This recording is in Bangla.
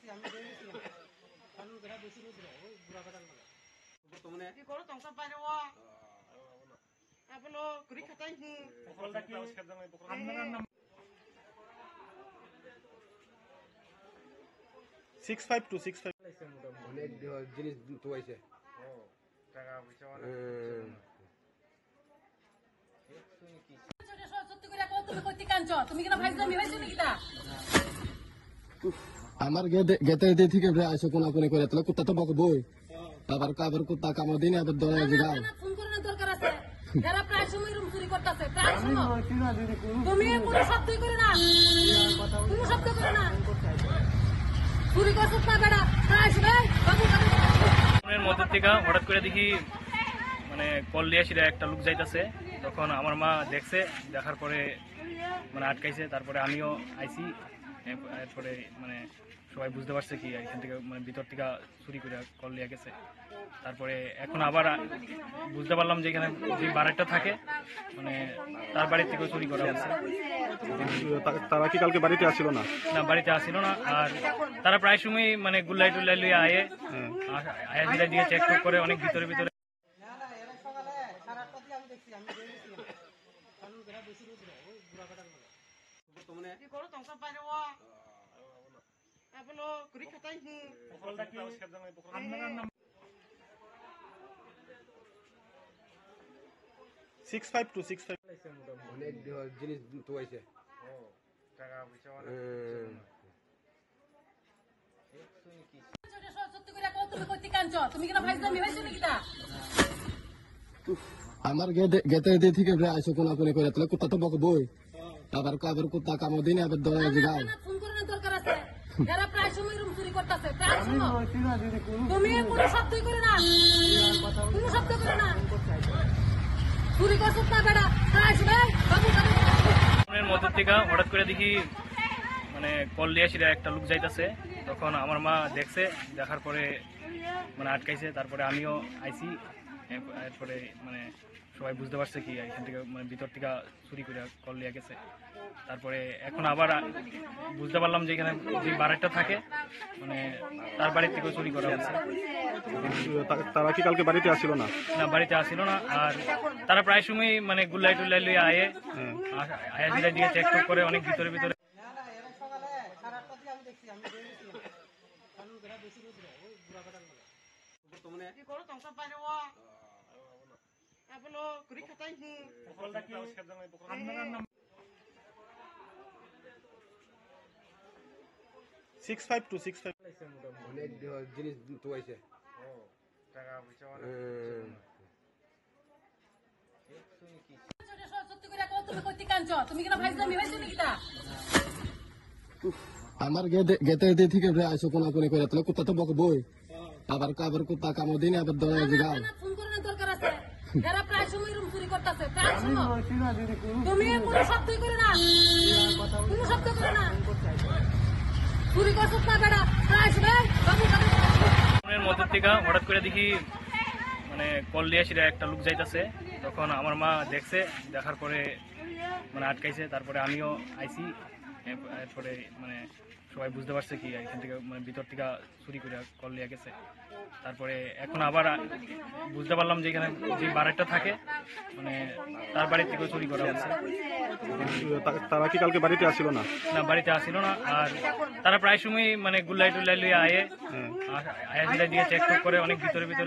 65265 অনেক জিনিস তো হয়েছে টাকা পয়সা আমার গেতে দিয়ে থেকে আসে কোনা কোনে করে তাহলে কুত্তা তো বকবই আবার কাবার কুত্তা কামো দিন আবার দলে জিগাও ফোন করার দরকার আছে যারা প্রায় সময় রুম চুরি করতেছে প্রায় সময় তুমি কোনো শব্দই করে না কোনো শব্দ করে না চুরি করছো না বেড়া প্রায় সময় বাবু এর মধ্যে থেকে হঠাৎ করে দেখি মানে কল দিয়ে সেটা একটা লোক যাইতেছে, তখন আমার মা দেখছে, দেখার পরে মানে আটকাইছে, তারপরে আমিও আইছি, এরপরে মানে সবাই বুঝতে পারছে কি এখান থেকে মানে ভিতর থেকে চুরি করে কল দিয়ে গেছে। তারপরে এখন আবার বুঝতে পারলাম যে এখানে যে বাড়িটা থাকে মানে তার বাড়ির থেকেও চুরি করা হয়েছে। তারা কি কালকে বাড়িতে আসছিল না? না, বাড়িতে আসছিল না। আর তারা প্রায় সময় মানে গুল্লাই টুল্লাই লুয়ে আয়ে আয়া দিয়ে চেক টেক করে অনেক ভিতরে ভিতরে। অনেক জিনিস তো হয়েছে টাকা পয়সা তুমি কিনা ভাই দামি হয়েছে নাকি তা আমার গেতে দিয়ে থেকে আসে কোনা কোনে করে তাহলে কুত্তা তো বকবই আবার কাবার কুত্তা কামো দিন আবার দলে জিগাও ফোন করার দরকার আছে যারা প্রায় সময় রুম চুরি করতেছে প্রায় সময় তুমি কোনো শব্দই করে না কোনো শব্দ করে না চুরি করছো না বেড়া প্রায় সময় বাবু এর মধ্যে থেকে হঠাৎ করে দেখি মানে কল দিয়ে সেটা একটা লোক যাইতেছে, তখন আমার মা দেখছে, দেখার পরে মানে আটকাইছে, তারপরে আমিও আইছি, এরপরে মানে সবাই বুঝতে পারছে কি এখান থেকে মানে ভিতর থেকে চুরি করে কল দিয়ে গেছে। তারপরে এখন আবার বুঝতে পারলাম যে এখানে যে বাড়িটা থাকে মানে তার বাড়ির থেকেও চুরি করা হয়েছে। তারা কি কালকে বাড়িতে আসছিল না? না, বাড়িতে আসছিল না। আর তারা প্রায় সময় মানে গুল্লাই টুল্লাই লুয়ে আয়ে আয়া দিয়ে চেক টেক করে অনেক ভিতরে ভিতরে। অনেক জিনিস তো হয়েছে টাকা পয়সা তুমি কিনা ভাই দামি হয়েছে নাকি তা আমার গেতে দিয়ে থেকে আসে কোনা কোনে করে তাহলে কুত্তা তো বকবই আবার কাবার কুত্তা কামো দিন আবার দলে জিগাও ফোন করার দরকার আছে যারা প্রায় সময় রুম চুরি করতেছে প্রায় সময় তুমি কোনো শব্দই করে না কোনো শব্দ করে না চুরি করছো না বেড়া প্রায় সময় বাবু এর মধ্যে থেকে হঠাৎ করে দেখি মানে কল দিয়ে সেটা একটা লোক যাইতেছে, তখন আমার মা দেখছে, দেখার পরে মানে আটকাইছে, তারপরে আমিও আইছি, এরপরে মানে সবাই বুঝতে পারছে কি এখান থেকে মানে ভিতর থেকে চুরি করে কল দিয়ে গেছে। তারপরে এখন আবার বুঝতে পারলাম যে এখানে যে বাড়িটা থাকে মানে তার বাড়ির থেকেও চুরি করা হয়েছে। তারা কি কালকে বাড়িতে আসছিল না? না, বাড়িতে আসছিল না। আর তারা প্রায় সময় মানে গুল্লাই টুল্লাই লুয়ে আয়ে আয়া দিয়ে চেক টেক করে অনেক ভিতরে ভিতরে।